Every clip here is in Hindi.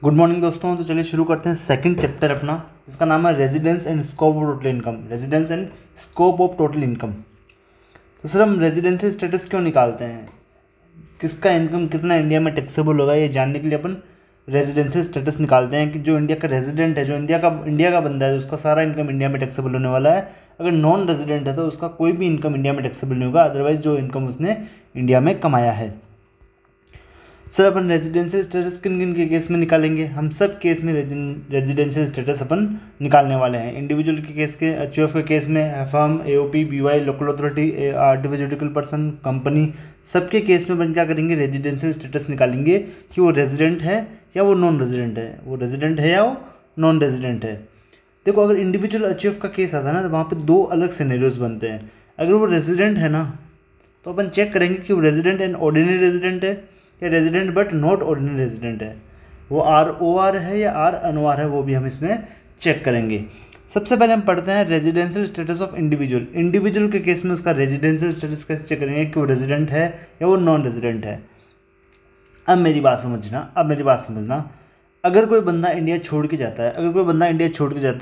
गुड मॉर्निंग दोस्तों। तो चलिए शुरू करते हैं सेकंड चैप्टर अपना, जिसका नाम है residence and scope of total income. Residence and scope of total income. तो सर हम रेजिडेंशियल स्टेटस क्यों निकालते हैं, किसका इनकम कितना इंडिया में टैक्सेबल होगा, ये जानने के लिए अपन रेजिडेंशियल स्टेटस निकालते हैं कि जो इंडिया का रेजिडेंट है, जो इंडिया का बंदा है, उसका सारा इनकम इंडिया में टैक्सेबल होने वाला है। अगर नॉन रेजिडेंट है तो उसका कोई भी इनकम इंडिया में टैक्सेबल नहीं होगा, अदरवाइज जो इनकम उसने इंडिया में कमाया है। सर अपन रेजिडेंशियल स्टेटस किन किन के केस में निकालेंगे? हम सब केस में रेजिडेंशियल स्टेटस अपन निकालने वाले हैं। इंडिविजुअल के केस के, एचयूएफ के केस में, firm, AOP, BY, local authority, individual person, company, सबके केस में अपन क्या करेंगे? रेजिडेंशियल स्टेटस निकालेंगे कि वो रेजिडेंट है या वो नॉन रेजिडेंट है, वो रेजिडेंट है या वो नॉन रेजिडेंट है। देखो, अगर इंडिविजुअल एचयूएफ का केस आता है ना, तो वहाँ पर दो अलग सिनेरियोज बनते हैं। अगर वो रेजिडेंट है ना, तो अपन चेक करेंगे कि वो रेजिडेंट एंड ऑर्डिनरी रेजिडेंट है या resident but not ordinary resident है, वो ROR है या RNOR है, वो भी हम इसमें चेक करेंगे। सबसे पहले हम पढ़ते हैं residential status of individual. Individual के केस में उसका रेजिडेंशियल स्टेटस कैसे चेक करेंगे कि वो रेजिडेंट है या वो नॉन रेजिडेंट है। अब मेरी बात समझना, अगर कोई बंदा इंडिया छोड़ के जाता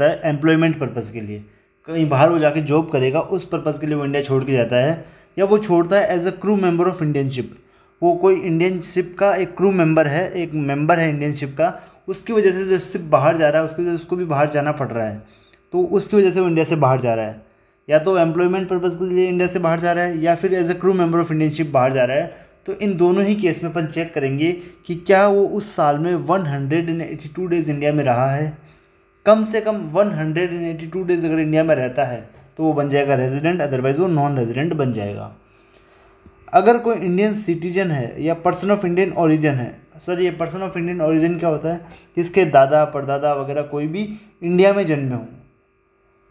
है, एम्प्लॉयमेंट पर्पज़ के लिए, कहीं बाहर वो जाके जॉब करेगा, उस पर्पज़ के लिए वो इंडिया छोड़ के जाता है, या वो छोड़ता है as a crew member of Indian ship, वो कोई इंडियन शिप का एक क्रू मेंबर है, एक मेंबर है इंडियन शिप का, उसकी वजह से जो शिप बाहर जा रहा है उसकी वजह से उसको भी बाहर जाना पड़ रहा है, तो उसकी वजह से वो इंडिया से बाहर जा रहा है। या तो एम्प्लॉयमेंट पर्पज़ के लिए इंडिया से बाहर जा रहा है, या फिर as a crew member of Indian ship बाहर जा रहा है। तो इन दोनों ही केस में अपन चेक करेंगे कि क्या वो उस साल में 182 डेज़ इंडिया में रहा है। कम से कम 182 डेज़ अगर इंडिया में रहता है तो वो बन जाएगा रेजिडेंट, अदरवाइज वो नॉन रेजिडेंट बन जाएगा। अगर कोई इंडियन सिटीजन है या पर्सन ऑफ इंडियन ओरिजिन है, सर ये पर्सन ऑफ इंडियन ओरिजिन क्या होता है? जिसके दादा परदादा वगैरह कोई भी इंडिया में जन्मे हो,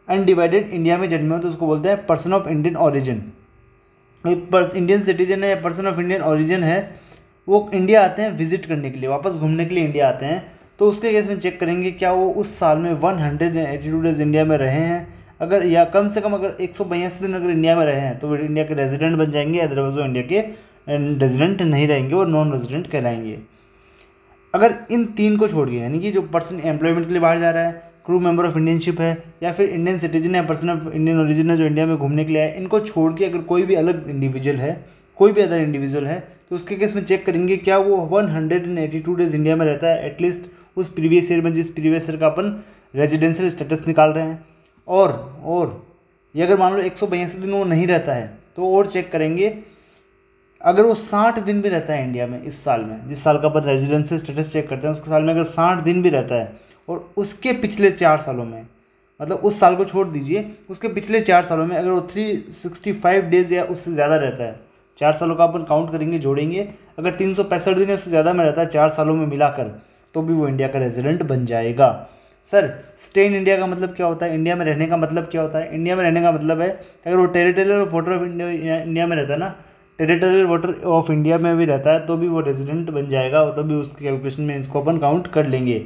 अनडिवाइडेड इंडिया में जन्मे हो, तो उसको बोलते हैं person of Indian origin. Indian citizen है या पर्सन ऑफ इंडियन ओरिजिन है, वो इंडिया आते हैं विजिट करने के लिए, वापस घूमने के लिए इंडिया आते हैं, तो उसके केस में चेक करेंगे क्या वो उस साल में 182 डेज़ इंडिया में रहे हैं। अगर या कम से कम अगर 182 दिन अगर इंडिया में रहे हैं तो वो इंडिया के रेजिडेंट बन जाएंगे, अदरवाइज वो इंडिया के रेजिडेंट नहीं रहेंगे, वो नॉन रेजिडेंट कहलाएंगे। अगर इन तीन को छोड़ के, यानी कि जो पर्सन एम्प्लॉयमेंट के लिए बाहर जा रहा है, crew member of Indian ship है, या फिर इंडियन सिटीजन है, पर्सन ऑफ इंडियन ओरिजिन है जो इंडिया में घूमने के लिए आए, इनको छोड़ के अगर कोई भी अलग इंडिविजुअल है, कोई भी अदर इंडिविजुअल है, तो उसके केस में चेक करेंगे क्या वो 182 डेज़ इंडिया में रहता है एटलीस्ट उस प्रीवियस ईयर में, जिस प्रीवियस ईयर का अपन रेजिडेंशियल स्टेटस निकाल रहे हैं। और ये अगर मान लो 182 दिन वो नहीं रहता है तो और चेक करेंगे, अगर वो 60 दिन भी रहता है इंडिया में इस साल में, जिस साल का अपन रेजिडेंशियल स्टेटस चेक करते हैं, उसके साल में अगर 60 दिन भी रहता है और उसके पिछले 4 सालों में, मतलब उस साल को छोड़ दीजिए, उसके पिछले 4 सालों में अगर वो 365 डेज़ या उससे ज़्यादा रहता है, 4 सालों का अपन काउंट करेंगे, जोड़ेंगे, अगर 365 दिन या उससे ज़्यादा में रहता है 4 सालों में मिलाकर, तो भी वो इंडिया का रेजिडेंट बन जाएगा। सर स्टे इन इंडिया का मतलब क्या होता है? इंडिया में रहने का मतलब क्या होता है? इंडिया में रहने का मतलब है अगर वो टेरिटोरियल वाटर ऑफ इंडिया में रहता है ना, टेरिटोरियल वाटर ऑफ इंडिया में भी रहता है, तो भी वो रेजिडेंट बन जाएगा, तो भी उसके कैलकुलेशन में इसको अपन काउंट कर लेंगे।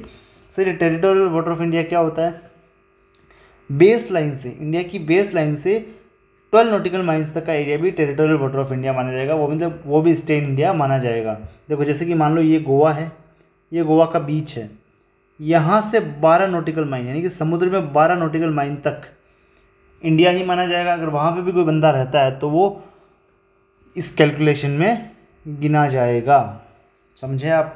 सर ये टेरिटोरियल वाटर ऑफ इंडिया क्या होता है? बेस लाइन से, इंडिया की बेस लाइन से 12 नॉटिकल माइल्स तक का एरिया भी टेरिटोरियल वाटर ऑफ इंडिया माना जाएगा, वो मतलब वो भी स्टे इन इंडिया माना जाएगा। देखो जैसे कि मान लो ये गोवा है, ये गोवा का बीच है, यहाँ से 12 नॉटिकल माइल, यानी कि समुद्र में 12 नॉटिकल माइल तक इंडिया ही माना जाएगा। अगर वहाँ पे भी कोई बंदा रहता है तो वो इस कैलकुलेशन में गिना जाएगा, समझे आप?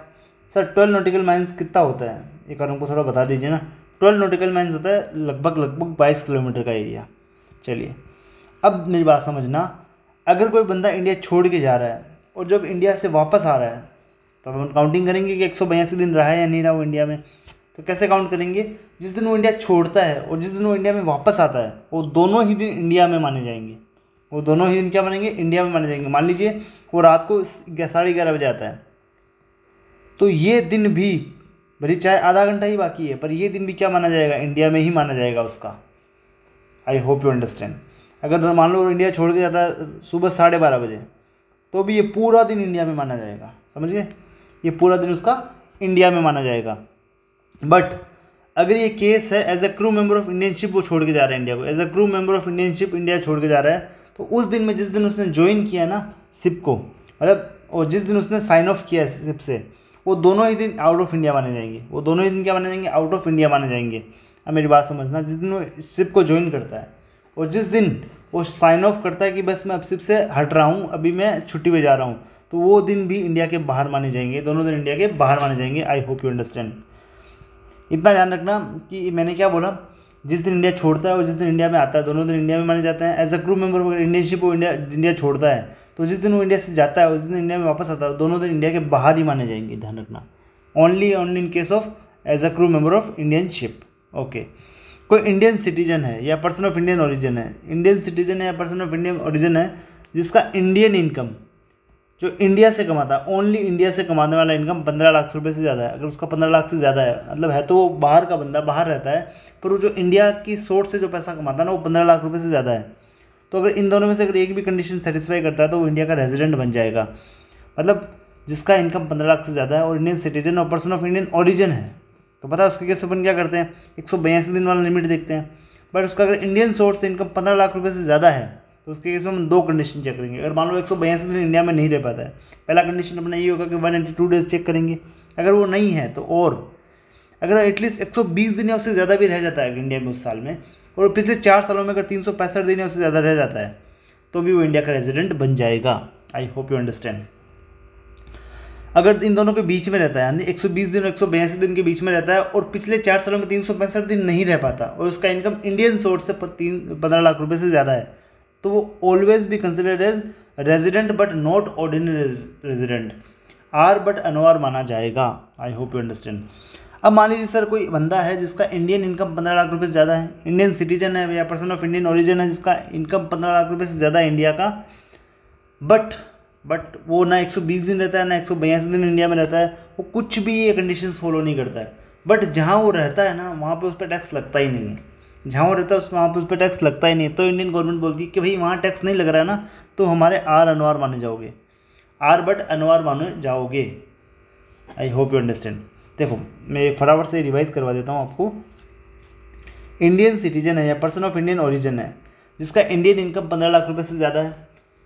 सर 12 नॉटिकल माइल्स कितना होता है, एक बार हमको थोड़ा बता दीजिए ना। 12 नॉटिकल माइल्स होता है लगभग 22 किलोमीटर का एरिया। चलिए अब मेरी बात समझना, अगर कोई बंदा इंडिया छोड़ के जा रहा है और जब इंडिया से वापस आ रहा है, तो हम काउंटिंग करेंगे कि 182 दिन रहा है या नहीं रहा वो इंडिया में। तो कैसे काउंट करेंगे? जिस दिन वो इंडिया छोड़ता है और जिस दिन वो इंडिया में वापस आता है, वो दोनों ही दिन इंडिया में माने जाएंगे, वो दोनों ही दिन क्या मानेंगे? इंडिया में माने जाएंगे। मान लीजिए वो रात को 11:30 बजे आता है, तो ये दिन भी, भले चाहे आधा घंटा ही बाकी है, पर ये दिन भी क्या माना जाएगा? इंडिया में ही माना जाएगा उसका। आई होप यू अंडरस्टैंड। अगर मान लो इंडिया छोड़ के जाता है सुबह 12:30 बजे, तो भी ये पूरा दिन इंडिया में माना जाएगा, समझ गए? ये पूरा दिन उसका इंडिया में माना जाएगा। बट अगर ये केस है as a crew member of Indian ship वो छोड़ के जा रहा है इंडिया को, as a crew member of Indian ship India छोड़ के जा रहा है, तो उस दिन में जिस दिन उसने ज्वाइन किया ना शिप को, मतलब और जिस दिन उसने साइन ऑफ किया शिप से, वो दोनों ही दिन आउट ऑफ इंडिया माने जाएंगे। वो दोनों ही दिन क्या माने जाएंगे? आउट ऑफ इंडिया माने जाएंगे। अब मेरी बात समझना, जिस दिन वो शिप को ज्वाइन करता है और जिस दिन वो साइन ऑफ करता है कि बस मैं अब शिप से हट रहा हूँ, अभी मैं छुट्टी पे जा रहा हूँ, तो वो दिन भी इंडिया के बाहर माने जाएंगे। दोनों दिन इंडिया के बाहर माने जाएंगे। आई होप यू अंडरस्टैंड। इतना ध्यान रखना कि मैंने क्या बोला, जिस दिन इंडिया छोड़ता है और जिस दिन इंडिया में आता है, दोनों दिन इंडिया में माने जाते हैं। एज अ क्रू मेंबर अगर इंडियन शिप वो इंडिया छोड़ता है, तो जिस दिन वो इंडिया से जाता है उस दिन इंडिया में वापस आता है, दोनों दिन इंडिया के बाहर ही माने जाएंगे। ध्यान रखना, only in case of as a crew member of Indian ship. Okay. कोई इंडियन सिटीजन है या पर्सन ऑफ इंडियन ओरिजिन है, इंडियन सिटीजन है या पर्सन ऑफ इंडियन ओरिजिन है जिसका इंडियन इनकम जो इंडिया से कमाता है, ओनली इंडिया से कमाने वाला इनकम 15 लाख रुपए से ज़्यादा है। अगर उसका 15 लाख से ज़्यादा है, मतलब है तो वो बाहर का बंदा, बाहर रहता है, पर वो जो इंडिया की सोर्स से जो पैसा कमाता है ना, वो 15 लाख रुपए से ज़्यादा है। तो अगर इन दोनों में से अगर एक भी कंडीशन सेटिस्फाई करता है तो वो इंडिया का रेजिडेंट बन जाएगा। मतलब जिसका इनकम 15 लाख से ज़्यादा है और इंडियन सिटीजन और पर्सन ऑफ इंडियन ओरिजिन है, तो पता है उसके केस अपन क्या करते हैं, 182 दिन वाला लिमिट देखते हैं। बट उसका अगर इंडियन सोर्स से इनकम 15 लाख रुपए से ज़्यादा है तो उसके केस में हम दो कंडीशन चेक करेंगे। अगर मान लो 182 दिन इंडिया में नहीं रह पाता है, पहला कंडीशन अपना ये होगा कि 182 डेज चेक करेंगे। अगर वो नहीं है तो, और अगर एटलीस्ट 120 दिन या उससे ज़्यादा भी रह जाता है इंडिया में उस साल में, और पिछले 4 सालों में अगर 365 दिन या उससे ज़्यादा रह जाता है, तो भी वो इंडिया का रेजिडेंट बन जाएगा। I hope you understand. अगर इन दोनों के बीच में रहता है, यानी 120 दिन और 182 दिन के बीच में रहता है और पिछले 4 सालों में 365 दिन नहीं रह पाता और उसका इनकम इंडियन सोर्स से 15 लाख रुपए से ज़्यादा है, तो वो always be considered as resident but not ordinary resident, R but अनवार माना जाएगा। I hope you understand. अब मान लीजिए सर कोई बंदा है जिसका इंडियन इनकम 15 लाख रुपए से ज़्यादा है, इंडियन सिटीजन है या पर्सन ऑफ इंडियन ओरिजिन है जिसका इनकम 15 लाख रुपए से ज़्यादा है इंडिया का, बट वो ना 120 दिन रहता है ना 182 दिन इंडिया में रहता है, वो कुछ भी ये कंडीशंस फॉलो नहीं करता है। बट जहाँ वो रहता है ना वहाँ पे उस पर टैक्स लगता ही नहीं है, जहाँ वो रहता है वहाँ पे उस पर टैक्स लगता ही नहीं है। तो इंडियन गवर्नमेंट बोलती है कि भाई वहाँ टैक्स नहीं लग रहा है ना, तो हमारे आर अनवार माने जाओगे, आर बट अनवार माने जाओगे। आई होप यू अंडरस्टैंड। देखो मैं फटाफट से रिवाइज करवा देता हूँ आपको। इंडियन सिटीजन है या पर्सन ऑफ इंडियन ओरिजिन है जिसका इंडियन इनकम 15 लाख रुपए से ज़्यादा है,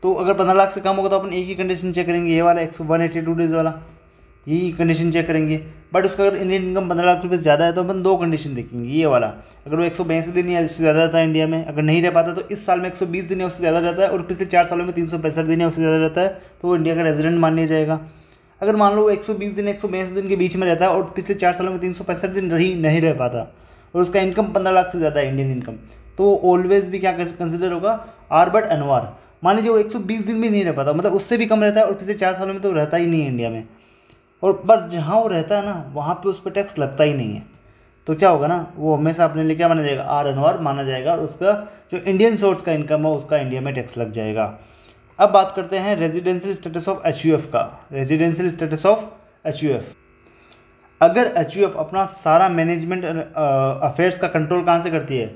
तो अगर 15 लाख से कम होगा तो अपन एक ही कंडीशन चेक करेंगे, ये वाला 182 डेज वाला, यही कंडीशन चेक करेंगे। बट उसका अगर इंडियन इनकम 15 लाख रुपए से ज़्यादा है तो अपन दो कंडीशन देखेंगे, ये वाला अगर वो 182 दिन या उससे ज़्यादा रहता है इंडिया में, अगर नहीं रह पाता तो इस साल में 120 दिन या उससे ज़्यादा रहता है और पिछले 4 सालों में 365 दिन या उससे ज़्यादा रहता है, तो वो इंडिया का रेजिडेंट मान लिया जाएगा। अगर मान लो 120 दिन 182 दिन के बीच में रहता है और पिछले 4 सालों में 365 दिन नहीं रह पाता और उसका इनकम 15 लाख से ज़्यादा है इंडियन इनकम, तो ऑलवेज भी क्या कंसिडर होगा, आर बट अनवार। मान लीजिए वो 120 दिन भी नहीं रह पाता, मतलब उससे भी कम रहता है और पिछले 4 सालों में तो रहता ही नहीं है इंडिया में, और पर जहाँ वो रहता है ना वहाँ पे उस पर टैक्स लगता ही नहीं है, तो क्या होगा ना, वो हमेशा अपने लिए क्या माना जाएगा, आर अनवार माना जाएगा और उसका जो इंडियन सोर्स का इनकम है उसका इंडिया में टैक्स लग जाएगा। अब बात करते हैं रेजिडेंशियल स्टेटस ऑफ HUF का। रेजिडेंशियल स्टेटस ऑफ HUF, अगर HUF अपना सारा मैनेजमेंट अफेयर्स का कंट्रोल कहाँ से करती है,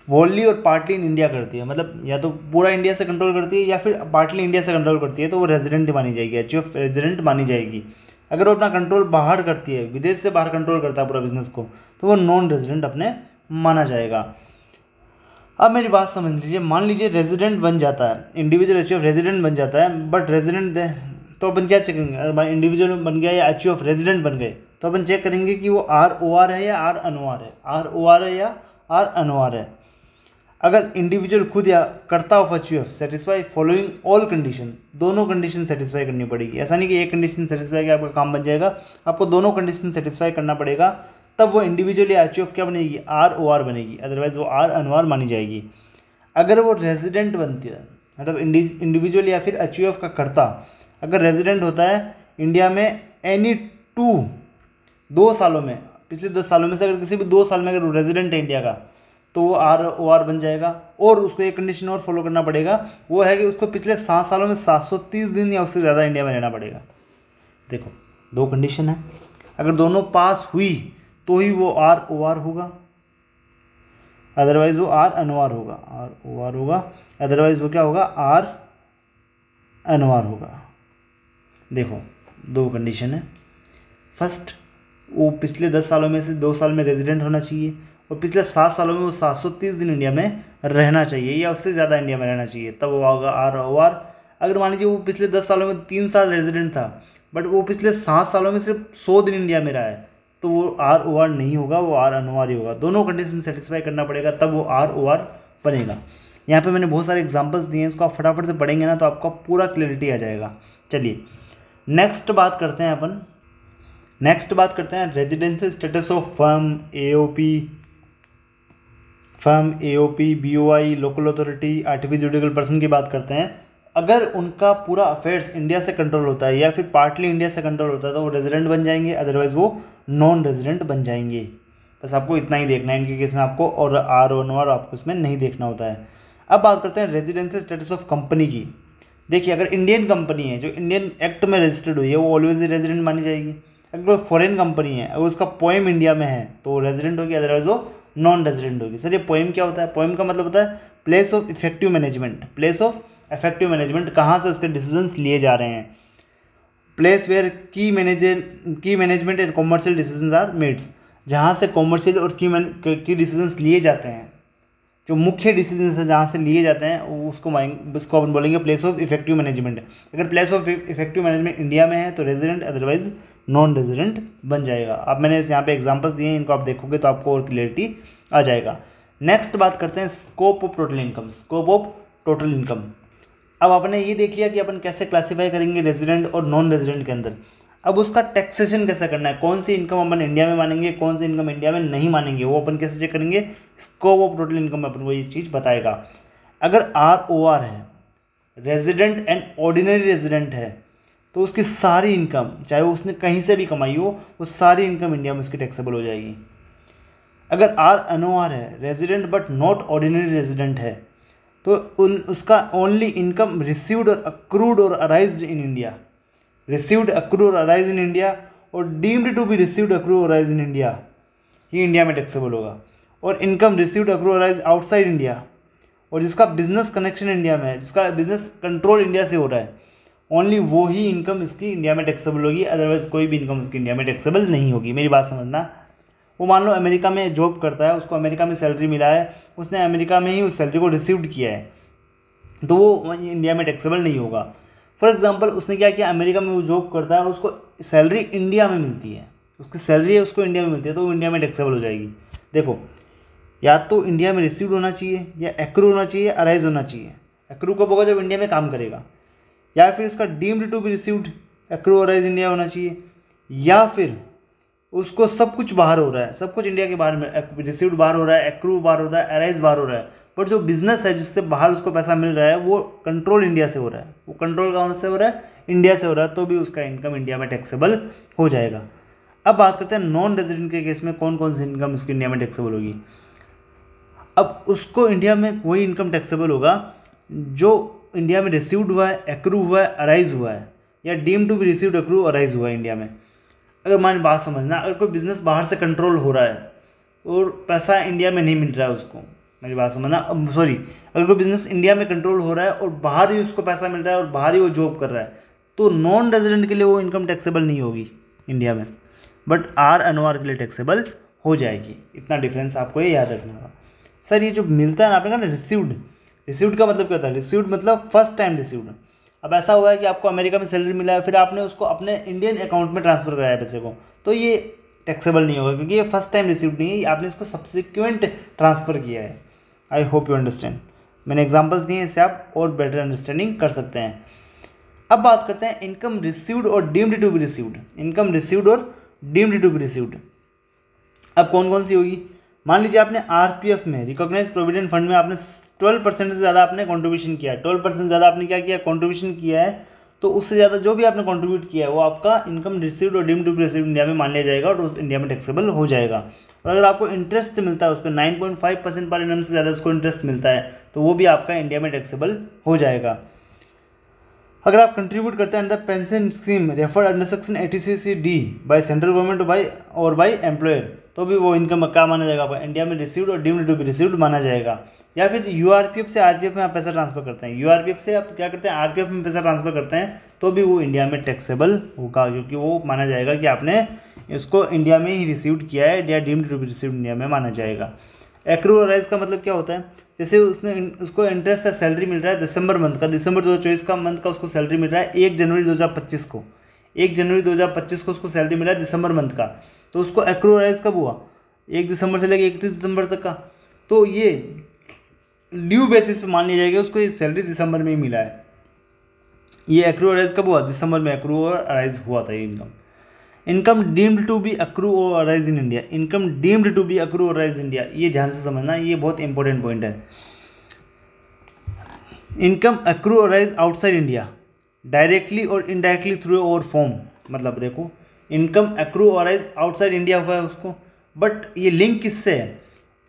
वोनली और पार्टली इन इंडिया करती है, मतलब या तो पूरा इंडिया से कंट्रोल करती है या फिर पार्टली इंडिया से कंट्रोल करती है, तो वो रेजिडेंट मानी जाएगी, HUF रेजिडेंट मानी जाएगी। अगर वो अपना कंट्रोल बाहर करती है, विदेश से बाहर कंट्रोल करता है पूरा बिजनेस को, तो वो नॉन रेजिडेंट अपने माना जाएगा। अब मेरी बात समझ लीजिए, मान लीजिए रेजिडेंट बन जाता है, इंडिविजुअल HUF रेजिडेंट बन जाता है, बट रेजिडेंट तो अपन क्या चेक करेंगे, अगर इंडिविजुअल बन गया या HUF रेजिडेंट बन गए तो अपन चेक करेंगे कि वो ROR है या R अनवार है, ROR है या R अनवार है। अगर इंडिविजुअल खुद या कर्ता of HUF satisfy following all condition, दोनों कंडीशन सेटिस्फाई करनी पड़ेगी। ऐसा नहीं कि एक कंडीशन सेटिस्फाई किया आपका काम बन जाएगा, आपको दोनों कंडीशन सेटिस्फाई करना पड़ेगा, तब वो इंडिविजुअल या HUF क्या बनेगी, ROR बनेगी, अदरवाइज वो R अनवार मानी जाएगी। अगर वो रेजिडेंट बनती है, मतलब इंडिविजुअल या फिर HUF का कर्ता अगर रेजिडेंट होता है इंडिया में एनी 2 सालों में, पिछले 10 सालों में से अगर किसी भी 2 साल में अगर वो रेजिडेंट है इंडिया का, तो वो ROR बन जाएगा। और उसको एक कंडीशन और फॉलो करना पड़ेगा, वो है कि उसको पिछले 7 सालों में 730 दिन या उससे ज़्यादा इंडिया में रहना पड़ेगा। देखो 2 कंडीशन है, अगर दोनों पास हुई तो ही वो ROR होगा, अदरवाइज वो R अनवार होगा, ROR होगा, अदरवाइज वो क्या होगा, R अनवार होगा। देखो 2 कंडीशन है, फर्स्ट वो पिछले 10 सालों में से 2 साल में रेजिडेंट होना चाहिए और पिछले 7 सालों में वो 730 दिन इंडिया में रहना चाहिए या उससे ज़्यादा इंडिया में रहना चाहिए, तब वो होगा ROR। अगर मान लीजिए वो पिछले 10 सालों में 3 साल रेजिडेंट था बट वो पिछले 7 सालों में सिर्फ 100 दिन इंडिया में रहा है, तो वो ROR नहीं होगा, वो RNOR ही होगा। दोनों कंडीशन सेटिस्फाई करना पड़ेगा, तब वो ROR बनेगा। यहाँ पे मैंने बहुत सारे एग्जांपल्स दिए हैं, इसको आप फटाफट से पढ़ेंगे ना तो आपका पूरा क्लैरिटी आ जाएगा। चलिए नेक्स्ट बात करते हैं residential status of firm, AOP, BOI, local authority, artificial judicial person की बात करते हैं। अगर उनका पूरा अफेयर्स इंडिया से कंट्रोल होता है या फिर पार्टली इंडिया से कंट्रोल होता है तो वो रेजिडेंट बन जाएंगे, अदरवाइज वो नॉन रेजिडेंट बन जाएंगे। बस आपको इतना ही देखना है इनके केस में आपको, और ROR आपको इसमें नहीं देखना होता है। अब बात करते हैं रेजिडेंशियल स्टेटस ऑफ कंपनी की। देखिए अगर इंडियन कंपनी है जो इंडियन एक्ट में रजिस्टर्ड हुई है वो ऑलवेज रेजिडेंट मानी जाएगी। अगर कोई फॉरेन कंपनी है अगर उसका पोएम इंडिया में है तो रेजिडेंट होगी, अदरवाइज वो नॉन रेजिडेंट होगी। सर ये पोएम क्या होता है? पोएम का मतलब होता है place of effective management. Place of effective management कहाँ से उसके डिसीजंस लिए जा रहे हैं? Place where key management and commercial decisions are made, जहाँ से कॉमर्शियल और की डिसीजंस लिए जाते हैं, जो मुख्य डिसीजंस है जहाँ से लिए जाते हैं उसको अपन बोलेंगे प्लेस ऑफ इफेक्टिव मैनेजमेंट। अगर place of effective management India में है तो रेजिडेंट, अदरवाइज नॉन रेजिडेंट बन जाएगा। अब मैंने यहाँ पे एग्जांपल्स दिए हैं, इनको आप देखोगे तो आपको और क्लियरिटी आ जाएगा। नेक्स्ट बात करते हैं scope of total income. Scope of total income, अब आपने ये देख लिया कि अपन कैसे क्लासीफाई करेंगे रेजिडेंट और नॉन रेजिडेंट के अंदर। अब उसका टैक्सेशन कैसे करना है, कौन सी इनकम अपन इंडिया में मानेंगे, कौन सी इनकम इंडिया में नहीं मानेंगे, वो अपन कैसे चेक करेंगे? स्कोप ऑफ टोटल इनकम में अपन को ये चीज़ बताएगा। अगर ROR है, रेजिडेंट एंड ऑर्डिनरी रेजिडेंट है, तो उसकी सारी इनकम चाहे वो उसने कहीं से भी कमाई हो वो सारी इनकम इंडिया में उसकी टैक्सेबल हो जाएगी। अगर RNOR है, resident but not ordinary resident है, तो उसका ओनली इनकम रिसीव्ड और अक्रूड और arised in India, received accrue और अराइज इन इंडिया और deemed to be received accrue और अराइज इन इंडिया ही इंडिया में टैक्सेबल होगा। और income received accrue arise outside India और जिसका बिजनेस कनेक्शन इंडिया में है, जिसका बिजनेस कंट्रोल इंडिया से हो रहा है, ओनली वो ही इनकम इसकी इंडिया में टैक्सेबल होगी, अदरवाइज कोई भी इनकम उसकी इंडिया में टैक्सेबल नहीं होगी। मेरी बात समझना, वो मान लो अमेरिका में जॉब करता है, उसको अमेरिका में सैलरी मिला है, उसने अमेरिका में ही उस सैलरी को रिसीव्ड किया है, तो वो इंडिया में टैक्सेबल नहीं होगा। फॉर एग्जांपल उसने क्या किया, अमेरिका में वो जॉब करता है, उसको सैलरी इंडिया में मिलती है, उसकी सैलरी है उसको इंडिया में मिलती है, तो वो इंडिया में टैक्सेबल हो जाएगी। देखो या तो इंडिया में रिसीव्ड होना चाहिए, या एक्रू होना चाहिए, अराइज होना चाहिए। एक्रू कब होगा? जब इंडिया में काम करेगा। या फिर उसका deemed to be received, accrue arise India होना चाहिए। या फिर उसको सब कुछ बाहर हो रहा है, सब कुछ इंडिया के बाहर में, रिसीव्ड बाहर हो रहा है, एक्रू बाहर हो रहा है, अराइज बाहर हो रहा है, बट जो बिजनेस है जिससे बाहर उसको पैसा मिल रहा है वो कंट्रोल इंडिया से हो रहा है। वो कंट्रोल कहाँ से हो रहा है? इंडिया से हो रहा है, तो भी उसका इनकम इंडिया में टैक्सेबल हो जाएगा। अब बात करते हैं नॉन रेजिडेंट के केस में कौन कौन सी इनकम उसकी इंडिया में टैक्सेबल होगी। अब उसको इंडिया में वही इनकम टैक्सेबल होगा जो इंडिया में रिसीव्ड हुआ है, एक्रू हुआ है, अराइज हुआ है, या deem to be received, accrue, arise हुआ है इंडिया में। अगर मान बात समझना, अगर कोई बिजनेस बाहर से कंट्रोल हो रहा है और पैसा इंडिया में नहीं मिल रहा है उसको, मेरी बात समझना, सॉरी, अगर कोई बिजनेस इंडिया में कंट्रोल हो रहा है और बाहर ही उसको पैसा मिल रहा है और बाहर ही वो जॉब कर रहा है, तो नॉन रेजिडेंट के लिए वो इनकम टैक्सेबल नहीं होगी इंडिया में, बट RNOR के लिए टैक्सेबल हो जाएगी। इतना डिफरेंस आपको ये याद रखना होगा। सर ये जो मिलता है ना आपने कहा ना रिसीव्ड, रिसीव्ड का मतलब क्या होता है? रिसीव्ड मतलब फर्स्ट टाइम रिसीव्ड। अब ऐसा हुआ है कि आपको अमेरिका में सैलरी मिला है, फिर आपने उसको अपने इंडियन अकाउंट में ट्रांसफर कराया पैसे को, तो ये टैक्सेबल नहीं होगा क्योंकि ये फर्स्ट टाइम रिसीव्ड नहीं है, आपने इसको सब्सिक्वेंट ट्रांसफ़र किया है। आई होप यू अंडरस्टैंड। मैंने एग्जांपल्स दिए हैं, इससे आप और बेटर अंडरस्टैंडिंग कर सकते हैं। अब बात करते हैं इनकम रिसीव्ड और deemed to be received. Income received और डीम्ड टू बी रिसीव्ड अब कौन कौन सी होगी? मान लीजिए आपने RPF में, रिकॉग्नाइज प्रोविडेंट फंड में आपने 12% से ज़्यादा आपने कंट्रीब्यूशन किया है, 12% ज़्यादा आपने क्या किया? कंट्रीब्यूशन किया है, तो उससे ज़्यादा जो भी आपने कंट्रीब्यूट किया है वो आपका इनकम रिसीव्ड और deemed to be received India में मान लिया जाएगा और उस इंडिया में टैक्सेबल हो जाएगा। और अगर आपको इंटरेस्ट मिलता है उस पर 9.5% पर एनम से ज़्यादा उसको इंटरेस्ट मिलता है तो वो भी आपका इंडिया में टैक्सेबल हो जाएगा। अगर आप कंट्रीब्यूट करते हैं under pension scheme referred under section 86C(d) bye central government और बाय एम्प्लॉयर, तो भी वो इनकम क्या माना जाएगा? आपका इंडिया में रिसीव्ड और डीम्ड टू बी रिसीव्ड माना जाएगा। या फिर URPF से RPF में आप पैसा ट्रांसफर करते हैं, URPF से आप क्या करते हैं? RPF में पैसा ट्रांसफर करते हैं, तो भी वो इंडिया में टैक्सेबल होगा क्योंकि वो माना जाएगा कि आपने इसको इंडिया में ही रिसीव्ड किया है, या deemed to be received India में माना जाएगा। एक्रू और राइज का मतलब क्या होता है? जैसे उसको इंटरेस्ट है, सैलरी मिल रहा है दिसंबर मंथ का, दिसंबर 2024 का मंथ का उसको सैलरी मिल रहा है 1 जनवरी 2025 को। 1 जनवरी 2025 को उसको सैलरी मिला दिसंबर मंथ का, तो उसको एक्रूअराइज कब हुआ? 1 दिसंबर से लेकर 31 दिसंबर तक का। तो ये ड्यू बेसिस पे मान लिया जाएगा उसको ये सैलरी दिसंबर में ही मिला है। ये एक्रूअराइज कब हुआ? दिसंबर में एक्रूअराइज हुआ था ये income. Income deemed to be accrue और arise in India. Income deemed to be accrue और अराइज इन इंडिया, ये ध्यान से समझना, ये बहुत इंपॉर्टेंट पॉइंट है। इनकम अक्रू और अराइज आउटसाइड इंडिया डायरेक्टली और इनडायरेक्टली थ्रू और फॉर्म, मतलब देखो इनकम अक्रू और अराइज आउटसाइड इंडिया हुआ है उसको, बट ये लिंक किससे है?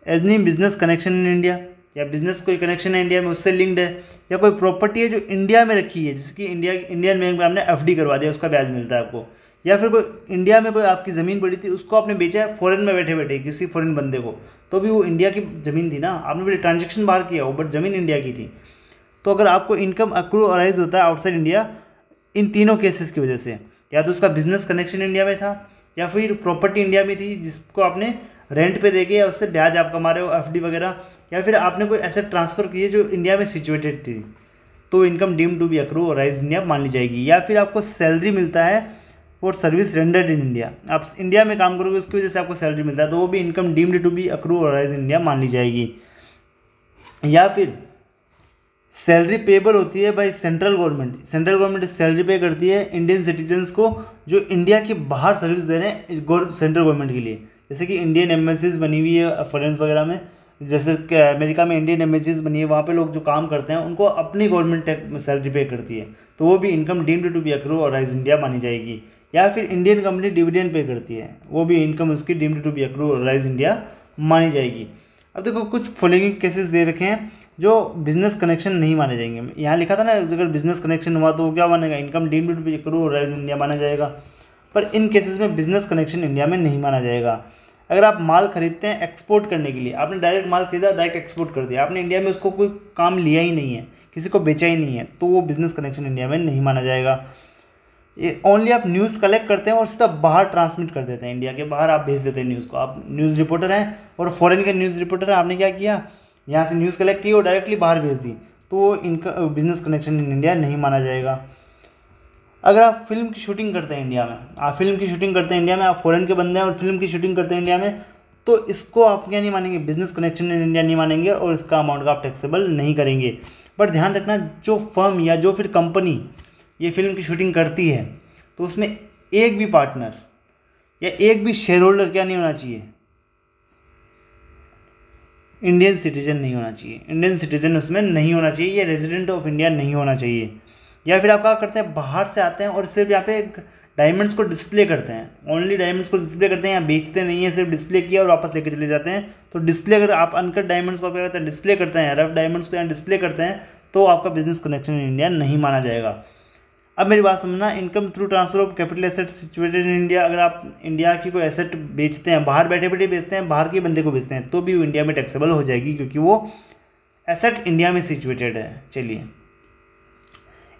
Any business connection in India, या बिजनेस कोई कनेक्शन है इंडिया में उससे लिंक्ड है, या कोई प्रॉपर्टी है जो इंडिया में रखी है, जिसकी इंडियन बैंक में आपने एफडी करवा दिया उसका ब्याज मिलता है आपको, या फिर कोई इंडिया में कोई आपकी ज़मीन पड़ी थी उसको आपने बेचा है फॉरेन में बैठे बैठे किसी फॉरेन बंदे को, तो भी वो इंडिया की ज़मीन थी ना, आपने भी ट्रांजेक्शन बाहर किया हो बट ज़मीन इंडिया की थी। तो अगर आपको इनकम अक्रू अराइज होता है आउटसाइड इंडिया इन तीनों केसेस की वजह से, या तो उसका बिजनेस कनेक्शन इंडिया में था, या फिर प्रॉपर्टी इंडिया में थी जिसको आपने रेंट पे देके या उससे ब्याज आप कमा रहे हो एफडी वगैरह, या फिर आपने कोई एसेट ट्रांसफ़र किए जो इंडिया में सिचुएटेड थी, तो income deem to be accrue और राइज इंडिया मान ली जाएगी। या फिर आपको सैलरी मिलता है और सर्विस रेंडर्ड इन इंडिया, आप इंडिया में काम करोगे उसकी वजह से आपको सैलरी मिलता है, तो वो भी income deemed to be accrue और राइज इन इंडिया मान ली जाएगी। या फिर सैलरी पेबल होती है by central government, central government salary pay करती है इंडियन सिटीजन्स को जो इंडिया के बाहर सर्विस दे रहे हैं सेंट्रल गवर्नमेंट के लिए, जैसे कि इंडियन एम्बेसीज बनी हुई है फॉरेन वगैरह में, जैसे कि अमेरिका में इंडियन एम्बेसीज बनी है, वहाँ पे लोग जो काम करते हैं उनको अपनी गवर्नमेंट सैलरी पे करती है, तो वो भी income deemed to be accrue और राइज इंडिया मानी जाएगी। या फिर इंडियन कंपनी डिविडेंड पे करती है, वो भी इनकम उसकी डीम्ड टू बी अक्रू और राइज इंडिया मानी जाएगी। अब देखो कुछ फॉलोइंग केसेस दे रखे हैं जो बिजनेस कनेक्शन नहीं माने जाएंगे। यहाँ लिखा था ना अगर बिजनेस कनेक्शन हुआ तो क्या मानेगा? Income deemed to be accrue और राइज इंडिया माना जाएगा। पर इन केसेस में बिजनेस कनेक्शन इंडिया में नहीं माना जाएगा। अगर आप माल खरीदते हैं एक्सपोर्ट करने के लिए, आपने डायरेक्ट माल खरीदा डायरेक्ट एक्सपोर्ट कर दिया, आपने इंडिया में उसको कोई काम लिया ही नहीं है, किसी को बेचा ही नहीं है, तो वो बिजनेस कनेक्शन इंडिया में नहीं माना जाएगा। ये ओनली आप न्यूज़ कलेक्ट करते हैं और सीधा बाहर ट्रांसमिट कर देते हैं, इंडिया के बाहर आप भेज देते हैं न्यूज़ को। आप न्यूज़ रिपोर्टर हैं और फॉरेन के न्यूज़ रिपोर्टर हैं, आपने क्या किया? यहाँ से न्यूज़ कलेक्ट की और डायरेक्टली बाहर भेज दी, तो वो इनका बिजनेस कनेक्शन इन इंडिया नहीं माना जाएगा। अगर आप फिल्म की शूटिंग करते हैं इंडिया में, आप फिल्म की शूटिंग करते हैं इंडिया में, आप फॉरेन के बंदे हैं और फिल्म की शूटिंग करते हैं इंडिया में, तो इसको आप क्या नहीं मानेंगे? बिजनेस कनेक्शन इन इंडिया नहीं मानेंगे और इसका अमाउंट का आप टैक्सेबल नहीं करेंगे। बट ध्यान रखना, जो फर्म या जो फिर कंपनी ये फिल्म की शूटिंग करती है तो उसमें एक भी पार्टनर या एक भी शेयर होल्डर क्या नहीं होना चाहिए? इंडियन सिटीजन नहीं होना चाहिए। इंडियन सिटीजन उसमें नहीं होना चाहिए, या रेजिडेंट ऑफ इंडिया नहीं होना चाहिए। या फिर आप क्या करते हैं? बाहर से आते हैं और सिर्फ यहाँ पे डायमंड्स को डिस्प्ले करते हैं, ओनली डायमंड्स को डिस्प्ले करते हैं, यहाँ बेचते नहीं है, सिर्फ डिस्प्ले किया और वापस लेके चले जाते हैं। तो डिस्प्ले अगर आप अनकट डायमंड्स को क्या करते हैं? डिस्प्ले करते हैं, रफ डायमंड्स को यहाँ डिस्प्ले करते हैं, तो आपका बिजनेस कनेक्शन इन इंडिया नहीं माना जाएगा। अब मेरी बात समझना, income through transfer of capital asset situated in India, अगर आप इंडिया की कोई एसेट बेचते हैं, बाहर बैठे बैठे बेचते हैं, बाहर के बंदे को बेचते हैं, तो भी वो इंडिया में टैक्सेबल हो जाएगी क्योंकि वो एसेट इंडिया में सिचुएटेड है। चलिए,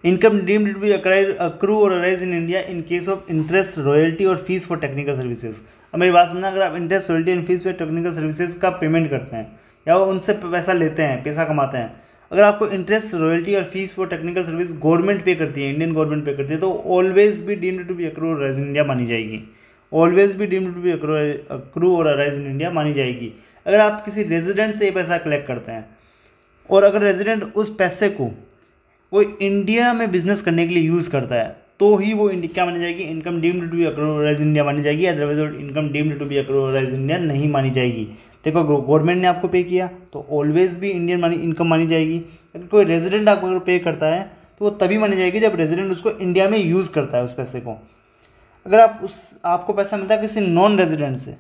income deemed to be accrue और arise in India in case of interest, royalty और फीस फॉर टेक्निकल सर्विसेज। अब मेरी बात समझना, अगर आप interest, royalty and fees for technical services का पेमेंट करते हैं या वो उनसे पैसा लेते हैं, पैसा कमाते हैं, अगर आपको इंटरेस्ट, रॉयल्टी और fees for technical service government पे करती है, इंडियन गवर्नमेंट पे करती है, तो ऑलवेज भी डीम्ड टू बी अक्रू और अराइज इन इंडिया मानी जाएगी। ऑलवेज भी डीम्ड टू बी अक्रू और अराइज इन इंडिया मानी जाएगी। अगर आप किसी रेजिडेंट से ये पैसा कलेक्ट करते हैं और अगर रेजिडेंट उस पैसे को वो इंडिया में बिजनेस करने के लिए यूज़ करता है, तो ही वो क्या मानी जाएगी? Income deemed to be accrue और अराइज इन इंडिया मानी जाएगी। Otherwise income deemed to be accrue और अराइज इन इंडिया नहीं मानी जाएगी। देखो, गवर्नमेंट ने आपको पे किया तो ऑलवेज भी इंडियन इनकम मानी जाएगी। अगर कोई रेजिडेंट आपको अगर पे करता है तो वो तभी मानी जाएगी जब रेजिडेंट उसको इंडिया में यूज़ करता है उस पैसे को। अगर आपको पैसा मिलता है किसी नॉन रेजिडेंट से,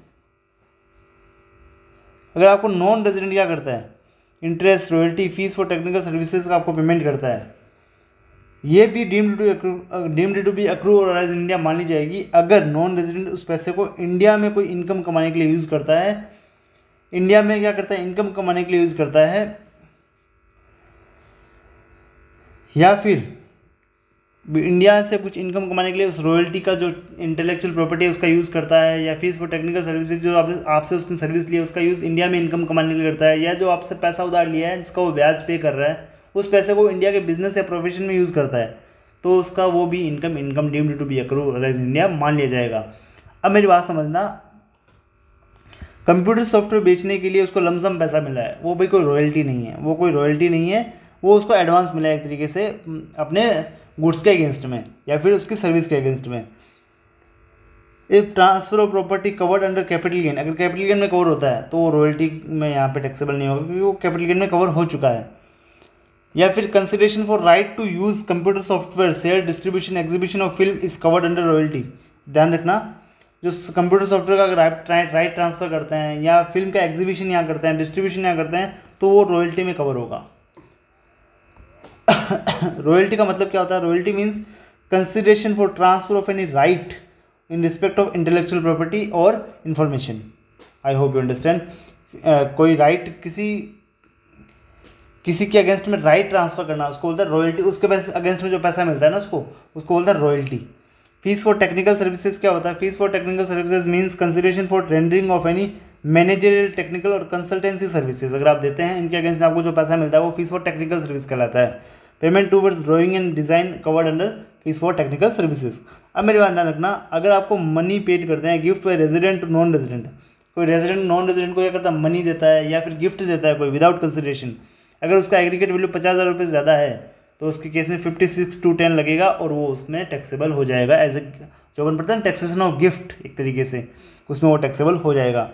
अगर आपको नॉन रेजिडेंट क्या करता है? Interest, royalty, fees for technical services का आपको पेमेंट करता है, ये भी डीम्ड टू बी अक्रू और अराइज इन इंडिया मानी जाएगी अगर नॉन रेजिडेंट उस पैसे को इंडिया में कोई इनकम कमाने के लिए यूज़ करता है। इंडिया में क्या करता है? इनकम कमाने के लिए यूज़ करता है, या फिर इंडिया से कुछ इनकम कमाने के लिए उस रॉयल्टी का जो इंटेलेक्चुअल प्रॉपर्टी है उसका यूज़ करता है, या फीस फॉर टेक्निकल सर्विसेज जो आपसे उसने सर्विस ली है उसका यूज़ इंडिया में इनकम कमाने के लिए करता है, या जो आपसे पैसा उधार लिया है जिसका वो ब्याज पे कर रहा है उस पैसे को इंडिया के बिजनेस या प्रोफेशन में यूज़ करता है, तो उसका वो भी income deemed to be accrued in India मान लिया जाएगा। अब मेरी बात समझना, कंप्यूटर सॉफ्टवेयर बेचने के लिए उसको लमसम पैसा मिला है, वो भी कोई रॉयल्टी नहीं है, वो कोई रॉयल्टी नहीं है, वो उसको एडवांस मिला है एक तरीके से अपने गुड्स के अगेंस्ट में या फिर उसकी सर्विस के अगेंस्ट में। If transfer of property covered under capital gain, अगर कैपिटल गेन में कवर होता है तो वो रॉयल्टी में यहाँ पे टैक्सेबल नहीं होगा क्योंकि वो कैपिटल गेन में कवर हो चुका है। या फिर consideration for right to use computer software sale distribution exhibition of film is covered under royalty. ध्यान रखना, जो कंप्यूटर सॉफ्टवेयर का अगर राइट ट्रांसफर करते हैं या फिल्म का एग्जीबिशन यहाँ करते हैं, डिस्ट्रीब्यूशन यहाँ करते हैं, तो वो रॉयल्टी में कवर होगा। रॉयल्टी का मतलब क्या होता है? Royalty means consideration for transfer of any right in respect of intellectual property और information. I hope you understand. कोई राइट किसी के अगेंस्ट में राइट ट्रांसफर करना उसको बोलता है रॉयल्टी। उसके अगेंस्ट में जो पैसा मिलता है ना उसको बोलता है royalty. Fees for technical services क्या होता है? Fees for technical services means consideration for rendering of any managerial technical और कंसल्टेंसी सर्विसेज। अगर आप देते हैं इनके अगेंस्ट में आपको जो पैसा मिलता है वो फीस फॉर टेक्निकल सर्विस कहलाता है। Payment towards drawing and design covered under fees for technical services. अब मेरी बात ध्यान रखना, अगर आपको मनी पेड करते हैं gift by resident to non resident, कोई रेजिडेंट नॉन रेजिडेंट को क्या करता है? मनी देता है या फिर गिफ्ट देता है कोई विदाउट कंसिडरेशन। अगर उसका एग्रीगेट वैल्यू 50,000 रुपये से ज़्यादा है तो उसके केस में 56(2)(10) लगेगा और वो उसमें टैक्सेबल हो जाएगा। एज ए जो अपन पढ़ते हैं टैक्सेशन ऑफ गिफ्ट, एक तरीके से उसमें वो टैक्सेबल हो जाएगा।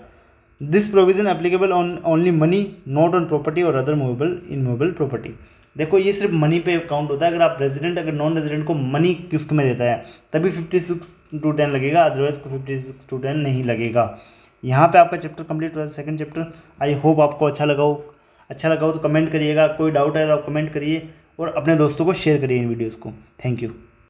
This provision applicable on only money not on property और अदर मूवेबल इनमूवेबल प्रॉपर्टी। देखो ये सिर्फ मनी पे काउंट होता है। अगर आप रेजिडेंट अगर नॉन रेजिडेंट को मनी गिफ्ट में देता है तभी 56(2)(10) लगेगा, अदरवाइज को 56(2)(10) नहीं लगेगा। यहाँ पे आपका चैप्टर कंप्लीट हुआ है, सेकंड चैप्टर। आई होप आपको अच्छा लगा हो तो कमेंट करिएगा। कोई डाउट है तो आप कमेंट करिए और अपने दोस्तों को शेयर करिए इन वीडियोज़ को। Thank you.